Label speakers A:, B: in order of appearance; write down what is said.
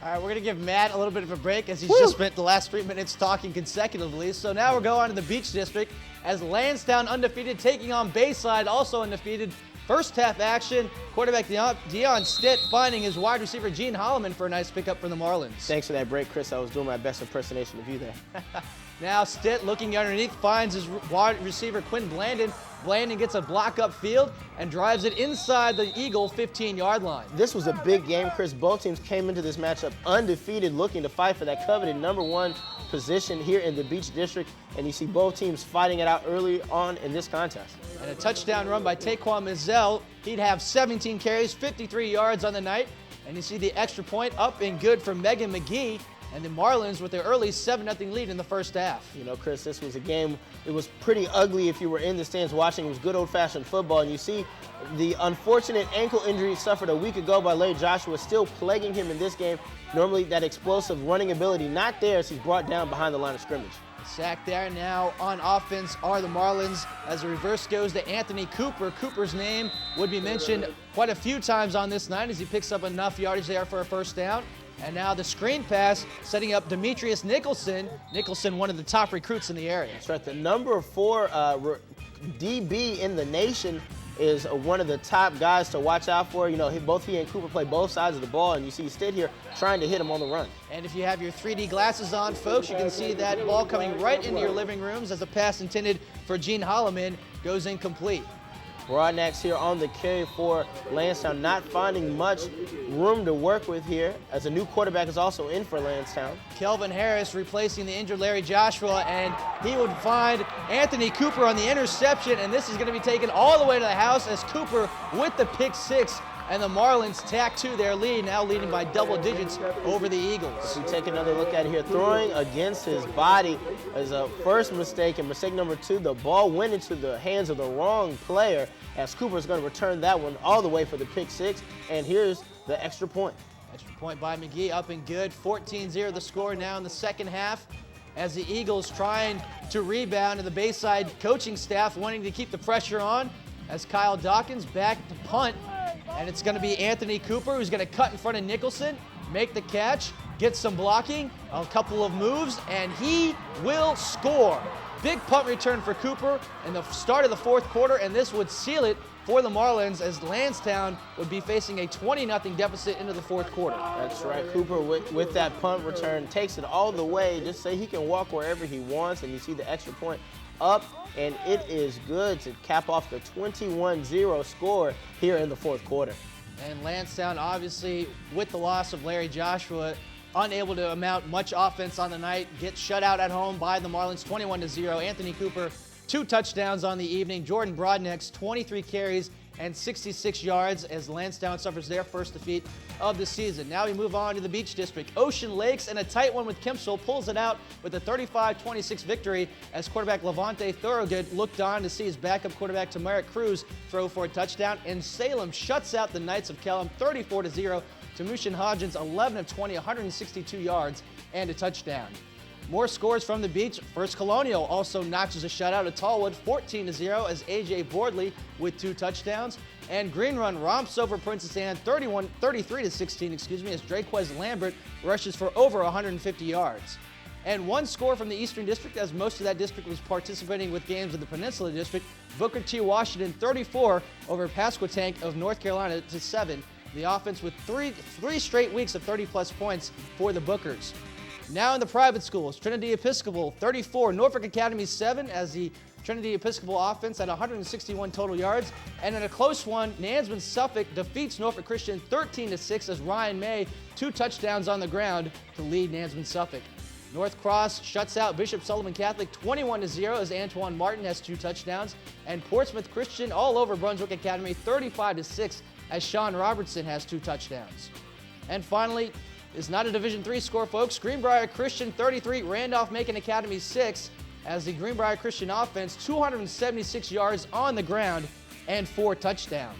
A: All right, we're going to give Matt a little bit of a break as he's just spent the last 3 minutes talking consecutively. So now we're going on to the Beach District as Landstown undefeated taking on Bayside, also undefeated. First half action, quarterback Dion Stitt finding his wide receiver Gene Holloman for a nice pickup for the Marlins.
B: Thanks for that break, Chris. I was doing my best impersonation of you there.
A: Now Stitt looking underneath finds his wide receiver Quinn Blandon. Blandon gets a block upfield and drives it inside the Eagle 15-yard line.
B: This was a big game, Chris. Both teams came into this matchup undefeated, looking to fight for that coveted #1 position here in the Beach District, and you see both teams fighting it out early on in this contest.
A: And a touchdown run by Taquan Mizell. He'd have 17 carries, 53 yards on the night, and you see the extra point up and good for Megan McGee. And the Marlins with their early 7-0 lead in the first half.
B: You know, Chris, this was a game, it was pretty ugly if you were in the stands watching. It was good old-fashioned football. And you see the unfortunate ankle injury suffered a week ago by Larry Joshua still plaguing him in this game. Normally that explosive running ability not there as he's brought down behind the line of scrimmage.
A: Sack there now on offense are the Marlins as the reverse goes to Anthony Cooper. Cooper's name would be mentioned quite a few times on this night as he picks up enough yardage there for a first down. And now the screen pass setting up Demetrius Nicholson. Nicholson, one of the top recruits in the area.
B: That's right. The number 4 DB in the nation is one of the top guys to watch out for. You know, both he and Cooper play both sides of the ball, and you see Stitt here trying to hit him on the run.
A: And if you have your 3D glasses on, folks, you can see that ball coming right into your living rooms as the pass intended for Gene Holloman goes incomplete.
B: Broadnax here on the carry for Landstown, not finding much room to work with here as a new quarterback is also in for Landstown.
A: Kelvin Harris replacing the injured Larry Joshua, and he would find Anthony Cooper on the interception, and this is going to be taken all the way to the house as Cooper with the pick six, and the Marlins tack to their lead, now leading by double digits over the Eagles.
B: If we take another look at it here, throwing against his body is a first mistake, and mistake number 2, the ball went into the hands of the wrong player as Cooper is going to return that one all the way for the pick six, and here's the extra point.
A: Extra point by McGee, up and good. 14-0 the score now in the second half as the Eagles trying to rebound, and the Bayside coaching staff wanting to keep the pressure on as Kyle Dawkins back to punt. And it's going to be Anthony Cooper who's going to cut in front of Nicholson, make the catch, get some blocking, a couple of moves, and he will score. Big punt return for Cooper in the start of the fourth quarter, and this would seal it for the Marlins as Landstown would be facing a 20-0 deficit into the fourth quarter.
B: That's right. Cooper with that punt return takes it all the way. Just say he can walk wherever he wants, and you see the extra point up, and it is good to cap off the 21-0 score here in the fourth quarter.
A: And Landstown, obviously, with the loss of Larry Joshua, unable to amount much offense on the night, gets shut out at home by the Marlins 21-0. Anthony Cooper, 2 touchdowns on the evening. Jordan Broadnax, 23 carries and 66 yards as Landstown suffers their first defeat of the season. Now we move on to the Beach District. Ocean Lakes, and a tight one with Kempsville, pulls it out with a 35-26 victory as quarterback Levante Thorogood looked on to see his backup quarterback Tamarick Cruz throw for a touchdown. And Salem shuts out the Knights of Kellam 34-0. Tamushin Hodgins 11 of 20, 162 yards and a touchdown. More scores from the Beach. First Colonial also notches a shutout at Tallwood 14-0 as A.J. Boardley with 2 touchdowns. And Green Run romps over Princess Anne 33-16, as Draquez Lambert rushes for over 150 yards. And one score from the Eastern District, as most of that district was participating with games in the Peninsula District. Booker T. Washington 34 over Pasquotank of North Carolina to 7. The offense with three straight weeks of 30-plus points for the Bookers. Now in the private schools, Trinity Episcopal 34, Norfolk Academy 7, as the Trinity Episcopal offense had 161 total yards. And in a close one, Nansman Suffolk defeats Norfolk Christian 13-6 as Ryan May 2 touchdowns on the ground to lead Nansman Suffolk. North Cross shuts out Bishop Sullivan Catholic 21-0 as Antoine Martin has 2 touchdowns. And Portsmouth Christian all over Brunswick Academy 35-6 as Sean Robertson has 2 touchdowns. And finally, it's not a Division III score, folks. Greenbrier Christian 33, Randolph-Macon Academy 6, as the Greenbrier Christian offense 276 yards on the ground and 4 touchdowns.